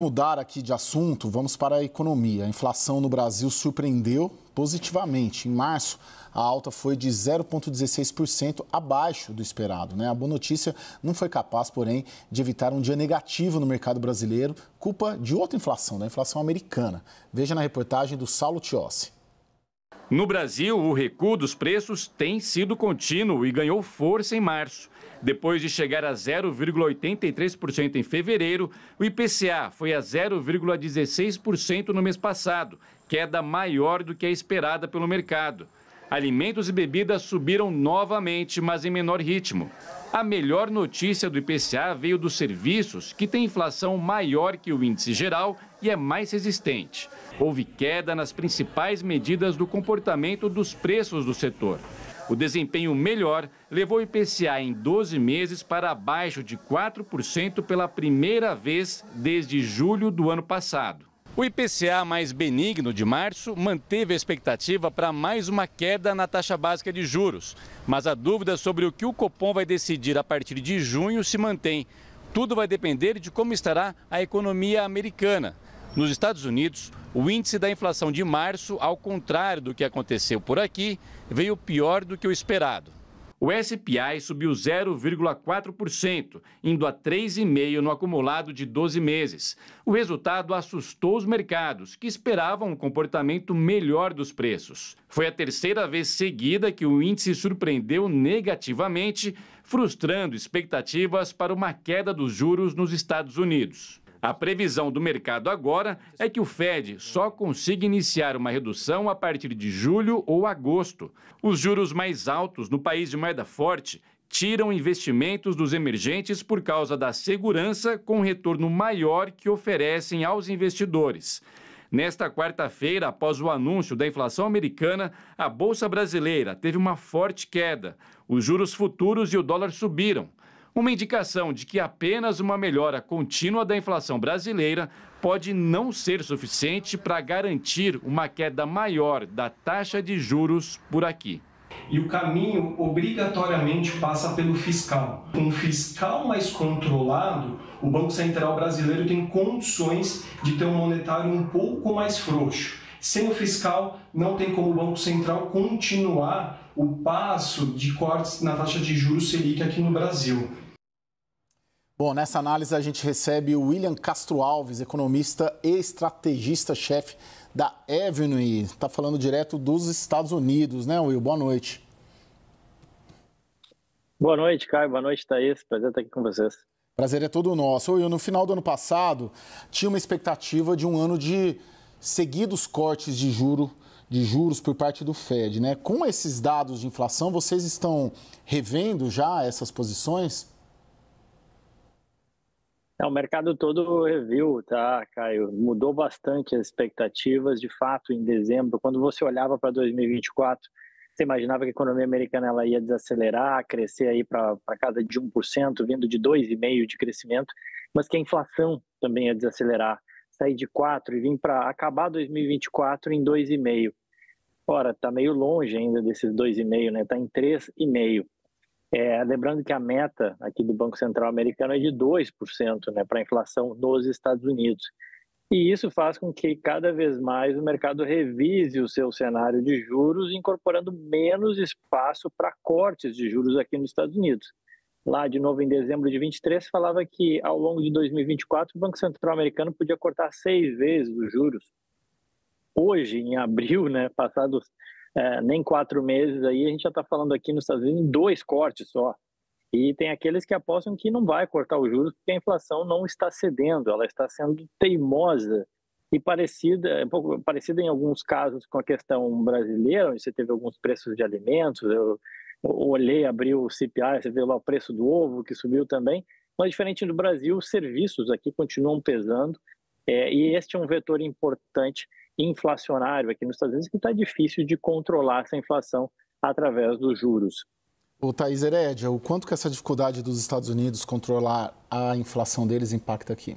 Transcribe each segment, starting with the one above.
Mudar aqui de assunto, vamos para a economia. A inflação no Brasil surpreendeu positivamente. Em março, a alta foi de 0,16%, abaixo do esperado, né? A boa notícia não foi capaz, porém, de evitar um dia negativo no mercado brasileiro, culpa de outra inflação, da inflação americana. Veja na reportagem do Saulo Tiossi. No Brasil, o recuo dos preços tem sido contínuo e ganhou força em março. Depois de chegar a 0,83% em fevereiro, o IPCA foi a 0,16% no mês passado, queda maior do que a esperada pelo mercado. Alimentos e bebidas subiram novamente, mas em menor ritmo. A melhor notícia do IPCA veio dos serviços, que tem inflação maior que o índice geral e é mais resistente. Houve queda nas principais medidas do comportamento dos preços do setor. O desempenho melhor levou o IPCA em 12 meses para abaixo de 4% pela primeira vez desde julho do ano passado. O IPCA mais benigno de março manteve a expectativa para mais uma queda na taxa básica de juros. Mas a dúvida sobre o que o Copom vai decidir a partir de junho se mantém. Tudo vai depender de como estará a economia americana. Nos Estados Unidos, o índice da inflação de março, ao contrário do que aconteceu por aqui, veio pior do que o esperado. O SPI subiu 0,4%, indo a 3,5% no acumulado de 12 meses. O resultado assustou os mercados, que esperavam um comportamento melhor dos preços. Foi a terceira vez seguida que o índice surpreendeu negativamente, frustrando expectativas para uma queda dos juros nos Estados Unidos. A previsão do mercado agora é que o Fed só consiga iniciar uma redução a partir de julho ou agosto. Os juros mais altos no país de moeda forte tiram investimentos dos emergentes por causa da segurança com retorno maior que oferecem aos investidores. Nesta quarta-feira, após o anúncio da inflação americana, a Bolsa Brasileira teve uma forte queda. Os juros futuros e o dólar subiram. Uma indicação de que apenas uma melhora contínua da inflação brasileira pode não ser suficiente para garantir uma queda maior da taxa de juros por aqui. E o caminho obrigatoriamente passa pelo fiscal. Com um fiscal mais controlado, o Banco Central brasileiro tem condições de ter um monetário um pouco mais frouxo. Sem o fiscal, não tem como o Banco Central continuar o passo de cortes na taxa de juros Selic aqui no Brasil. Bom, nessa análise a gente recebe o William Castro Alves, economista e estrategista-chefe da Avenue. Está falando direto dos Estados Unidos, né, Will? Boa noite. Boa noite, Caio. Boa noite, Thaís. Prazer estar aqui com vocês. Prazer é todo nosso. Will, no final do ano passado, tinha uma expectativa de um ano de seguidos cortes de juros por parte do Fed, né? Com esses dados de inflação, vocês estão revendo já essas posições? O mercado todo reviu, tá, Caio? Mudou bastante as expectativas. De fato, em dezembro, quando você olhava para 2024, você imaginava que a economia americana ela ia desacelerar, crescer aí para casa de 1%, vindo de 2,5% de crescimento, mas que a inflação também ia desacelerar, sair de 4% e vir para acabar 2024 em 2,5%. Ora, está meio longe ainda desses 2,5%, né? Está em 3,5%. Lembrando que a meta aqui do Banco Central americano é de 2%, né, para a inflação nos Estados Unidos. E isso faz com que cada vez mais o mercado revise o seu cenário de juros, incorporando menos espaço para cortes de juros aqui nos Estados Unidos. Lá, de novo, em dezembro de 23, falava que ao longo de 2024 o Banco Central americano podia cortar 6 vezes os juros. Hoje, em abril, né, passados nem 4 meses, aí a gente já está falando aqui nos Estados Unidos em 2 cortes só. E tem aqueles que apostam que não vai cortar os juros porque a inflação não está cedendo, ela está sendo teimosa e parecida, um pouco parecida em alguns casos com a questão brasileira, onde você teve alguns preços de alimentos. Eu olhei, abri o CPI, você vê lá o preço do ovo que subiu também, mas diferente do Brasil, os serviços aqui continuam pesando, e este é um vetor importante inflacionário aqui nos Estados Unidos que está difícil de controlar essa inflação através dos juros. O Thaís Herédia, o quanto que essa dificuldade dos Estados Unidos controlar a inflação deles impacta aqui?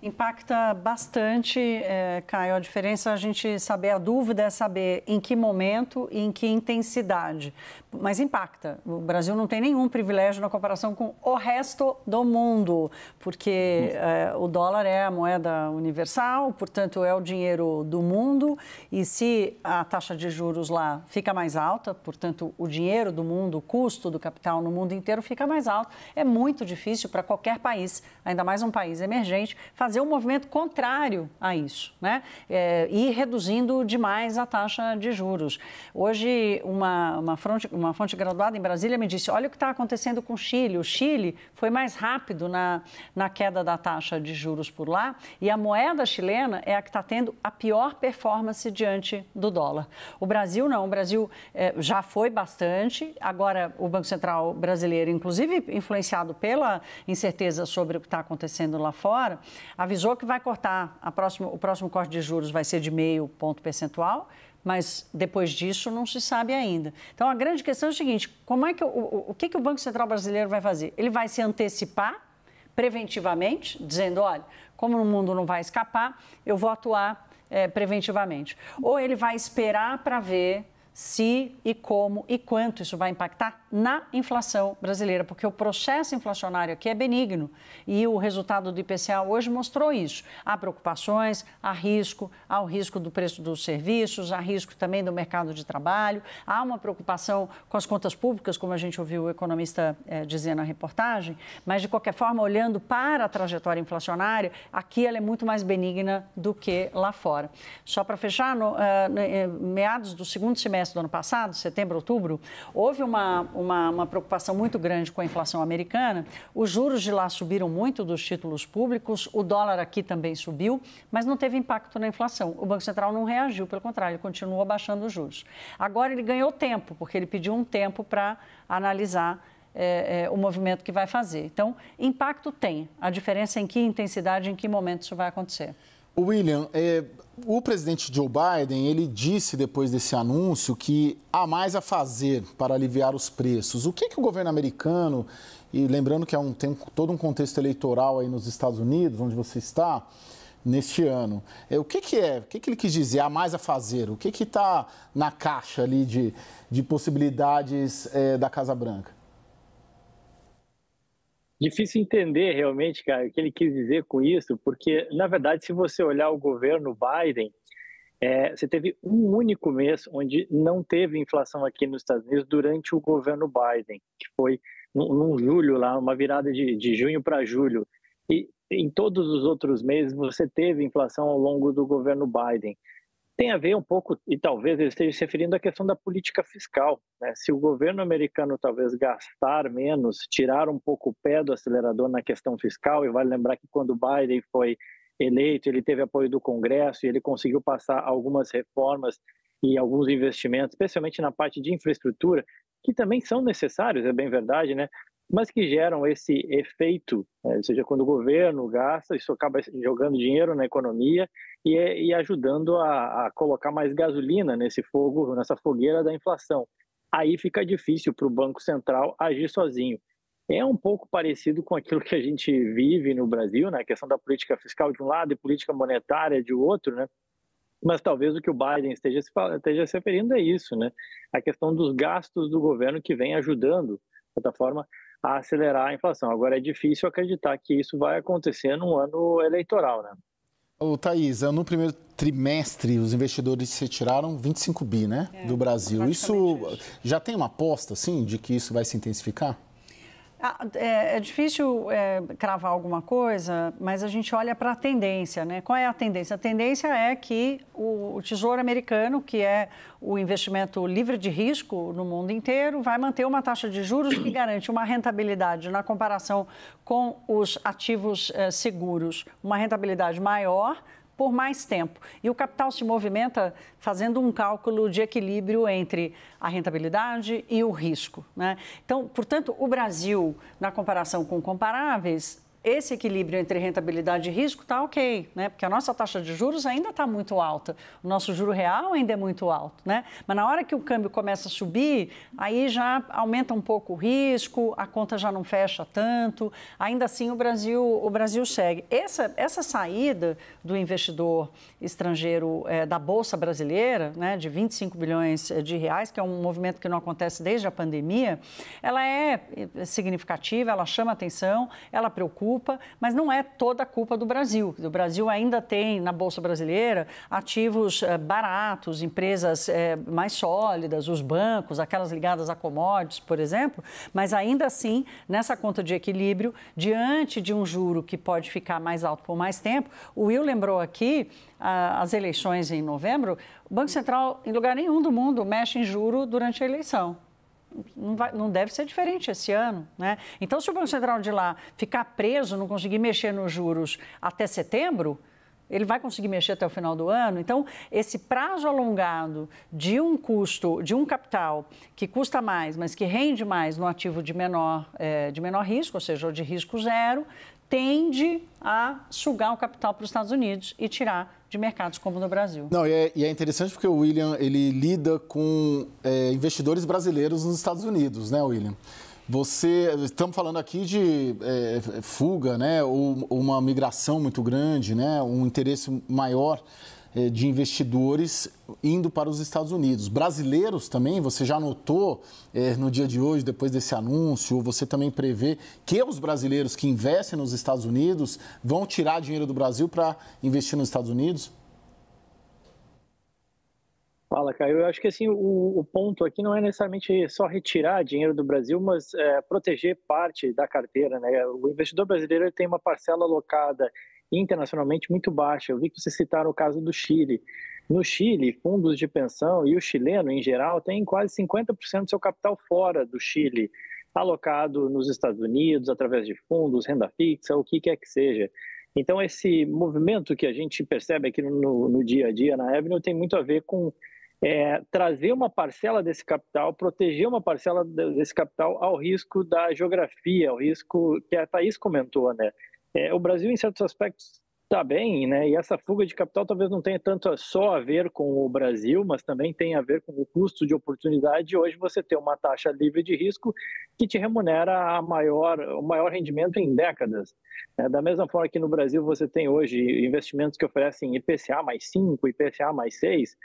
Impacta bastante, Caio. A diferença é a gente saber, a dúvida é saber em que momento e em que intensidade. Mas impacta. O Brasil não tem nenhum privilégio na comparação com o resto do mundo, porque o dólar é a moeda universal, portanto, é o dinheiro do mundo. E se a taxa de juros lá fica mais alta, portanto, o dinheiro do mundo, o custo do capital no mundo inteiro fica mais alto, é muito difícil para qualquer país, ainda mais um país emergente, fazer um movimento contrário a isso, né? E reduzindo demais a taxa de juros. Hoje, uma fonte graduada em Brasília me disse, olha o que está acontecendo com o Chile. O Chile foi mais rápido na queda da taxa de juros por lá e a moeda chilena é a que está tendo a pior performance diante do dólar. O Brasil não, o Brasil já foi bastante, agora o Banco Central brasileiro, inclusive influenciado pela incerteza sobre o que está acontecendo lá fora, avisou que vai cortar, o próximo corte de juros vai ser de 0,5 ponto percentual, mas depois disso não se sabe ainda. Então, a grande questão é o seguinte, o que o Banco Central brasileiro vai fazer? Ele vai se antecipar preventivamente, dizendo, olha, como o mundo não vai escapar, eu vou atuar preventivamente. Ou ele vai esperar para ver se e como e quanto isso vai impactar na inflação brasileira, porque o processo inflacionário aqui é benigno e o resultado do IPCA hoje mostrou isso. Há preocupações, há o risco do preço dos serviços, há risco também do mercado de trabalho, há uma preocupação com as contas públicas, como a gente ouviu o economista dizer na reportagem, mas de qualquer forma, olhando para a trajetória inflacionária, aqui ela é muito mais benigna do que lá fora. Só para fechar, meados do segundo semestre do ano passado, setembro, outubro, houve uma preocupação muito grande com a inflação americana. Os juros de lá subiram muito dos títulos públicos, o dólar aqui também subiu, mas não teve impacto na inflação. O Banco Central não reagiu, pelo contrário, ele continuou abaixando os juros. Agora ele ganhou tempo, porque ele pediu um tempo para analisar o movimento que vai fazer. Então, impacto tem. A diferença é em que intensidade, em que momento isso vai acontecer. William, o presidente Joe Biden, ele disse depois desse anúncio que há mais a fazer para aliviar os preços. O que o governo americano, e lembrando que tem todo um contexto eleitoral aí nos Estados Unidos, onde você está, neste ano, o que ele quis dizer, há mais a fazer? O que está na caixa ali de possibilidades da Casa Branca? Difícil entender realmente, cara, o que ele quis dizer com isso, porque, na verdade, se você olhar o governo Biden, você teve um único mês onde não teve inflação aqui nos Estados Unidos durante o governo Biden, que foi num julho, lá, uma virada de junho para julho. E em todos os outros meses você teve inflação ao longo do governo Biden. Tem a ver um pouco, e talvez ele esteja se referindo à questão da política fiscal, né? Se o governo americano talvez gastar menos, tirar um pouco o pé do acelerador na questão fiscal, e vale lembrar que quando Biden foi eleito, ele teve apoio do Congresso e ele conseguiu passar algumas reformas e alguns investimentos, especialmente na parte de infraestrutura, que também são necessários, é bem verdade, né? Mas que geram esse efeito, ou seja, quando o governo gasta, isso acaba jogando dinheiro na economia e ajudando a colocar mais gasolina nesse fogo, nessa fogueira da inflação. Aí fica difícil para o Banco Central agir sozinho. É um pouco parecido com aquilo que a gente vive no Brasil, né? A questão da política fiscal de um lado e política monetária de outro, né? Mas talvez o que o Biden esteja se referindo é isso, né? A questão dos gastos do governo que vem ajudando, de certa forma, a acelerar a inflação. Agora, é difícil acreditar que isso vai acontecer num ano eleitoral, né? Ô, Thaís, no primeiro trimestre, os investidores se retiraram 25 bi, né, do Brasil. Isso já tem uma aposta, assim, de que isso vai se intensificar? É difícil cravar alguma coisa, mas a gente olha para a tendência, né? Qual é a tendência? A tendência é que o Tesouro Americano, que é o investimento livre de risco no mundo inteiro, vai manter uma taxa de juros que garante uma rentabilidade na comparação com os ativos seguros, uma rentabilidade maior por mais tempo. E o capital se movimenta fazendo um cálculo de equilíbrio entre a rentabilidade e o risco, né? Então, portanto, o Brasil, na comparação com comparáveis, esse equilíbrio entre rentabilidade e risco está ok, né? Porque a nossa taxa de juros ainda está muito alta, o nosso juro real ainda é muito alto, né? Mas na hora que o câmbio começa a subir, aí já aumenta um pouco o risco, a conta já não fecha tanto, ainda assim o Brasil segue. Essa saída do investidor estrangeiro da Bolsa Brasileira, né, de 25 bilhões de reais, que é um movimento que não acontece desde a pandemia, ela é significativa, ela chama atenção, ela preocupa, mas não é toda a culpa do Brasil. O Brasil ainda tem, na Bolsa Brasileira, ativos baratos, empresas mais sólidas, os bancos, aquelas ligadas a commodities, por exemplo, mas ainda assim, nessa conta de equilíbrio, diante de um juro que pode ficar mais alto por mais tempo, o Will lembrou aqui, as eleições em novembro, o Banco Central, em lugar nenhum do mundo, mexe em juro durante a eleição. Não deve ser diferente esse ano, né? Então, se o Banco Central de lá ficar preso, não conseguir mexer nos juros até setembro, ele vai conseguir mexer até o final do ano. Então, esse prazo alongado de um custo, de um capital que custa mais, mas que rende mais no ativo de menor risco, ou seja, de risco zero, tende a sugar o capital para os Estados Unidos e tirar de mercados como no Brasil. Não, e é interessante porque o William, ele lida com investidores brasileiros nos Estados Unidos, né, William? Estamos falando aqui de fuga, né, ou uma migração muito grande, né, um interesse maior de investidores indo para os Estados Unidos. Brasileiros também, você já notou no dia de hoje, depois desse anúncio, você também prevê que os brasileiros que investem nos Estados Unidos vão tirar dinheiro do Brasil para investir nos Estados Unidos? Fala, Caio. Eu acho que assim, o ponto aqui não é necessariamente só retirar dinheiro do Brasil, mas proteger parte da carteira, né? O investidor brasileiro tem uma parcela alocada internacionalmente muito baixa. Eu vi que você citaram o caso do Chile. No Chile, fundos de pensão e o chileno, em geral, tem quase 50% do seu capital fora do Chile, alocado nos Estados Unidos, através de fundos, renda fixa, o que quer que seja. Então, esse movimento que a gente percebe aqui no dia a dia na Avenue tem muito a ver com trazer uma parcela desse capital, proteger uma parcela desse capital ao risco da geografia, ao risco que a Thaís comentou, né? O Brasil, em certos aspectos, está bem, né? E essa fuga de capital talvez não tenha tanto só a ver com o Brasil, mas também tem a ver com o custo de oportunidade de hoje você ter uma taxa livre de risco que te remunera o maior rendimento em décadas. Da mesma forma que no Brasil você tem hoje investimentos que oferecem IPCA mais 5, IPCA mais 6,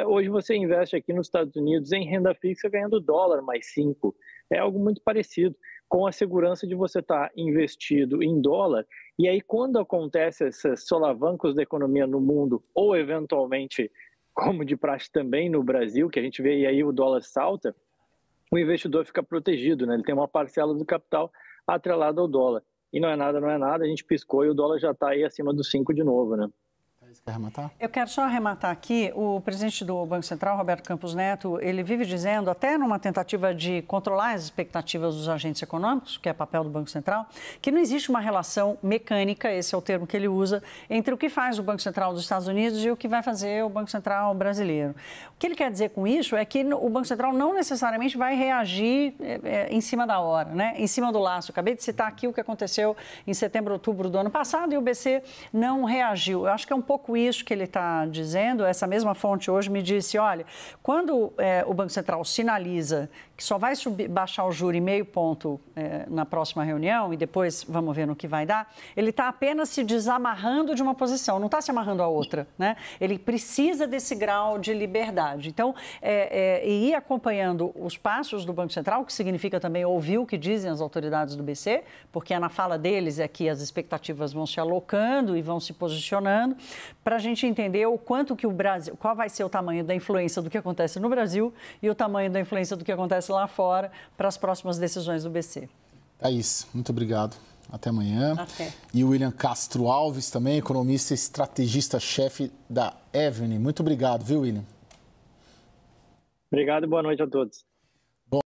hoje você investe aqui nos Estados Unidos em renda fixa ganhando dólar mais 5. É algo muito parecido, com a segurança de você estar investido em dólar. E aí, quando acontece esses solavancos da economia no mundo, ou eventualmente, como de praxe também no Brasil, que a gente vê e aí o dólar salta, o investidor fica protegido, né? Ele tem uma parcela do capital atrelada ao dólar. E não é nada, a gente piscou e o dólar já está aí acima dos 5 de novo, né? Quer arrematar? Eu quero só arrematar aqui, o presidente do Banco Central, Roberto Campos Neto, ele vive dizendo, até numa tentativa de controlar as expectativas dos agentes econômicos, que é papel do Banco Central, que não existe uma relação mecânica, esse é o termo que ele usa, entre o que faz o Banco Central dos Estados Unidos e o que vai fazer o Banco Central brasileiro. O que ele quer dizer com isso é que o Banco Central não necessariamente vai reagir em cima da hora, né? Em cima do laço. Eu acabei de citar aqui o que aconteceu em setembro, outubro do ano passado e o BC não reagiu. Eu acho que é um pouco isso que ele está dizendo. Essa mesma fonte hoje me disse, olha, quando o Banco Central sinaliza que só vai baixar o juro em meio ponto na próxima reunião e depois vamos ver no que vai dar, ele está apenas se desamarrando de uma posição, não está se amarrando a outra, né? Ele precisa desse grau de liberdade. Então, ir acompanhando os passos do Banco Central, que significa também ouvir o que dizem as autoridades do BC, porque na fala deles é que as expectativas vão se alocando e vão se posicionando, para a gente entender o quanto que o Brasil, qual vai ser o tamanho da influência do que acontece no Brasil e o tamanho da influência do que acontece lá fora para as próximas decisões do BC. Thaís, muito obrigado. Até amanhã. Até. E o William Castro Alves também, economista e estrategista-chefe da Avenue. Muito obrigado, viu, William? Obrigado e boa noite a todos.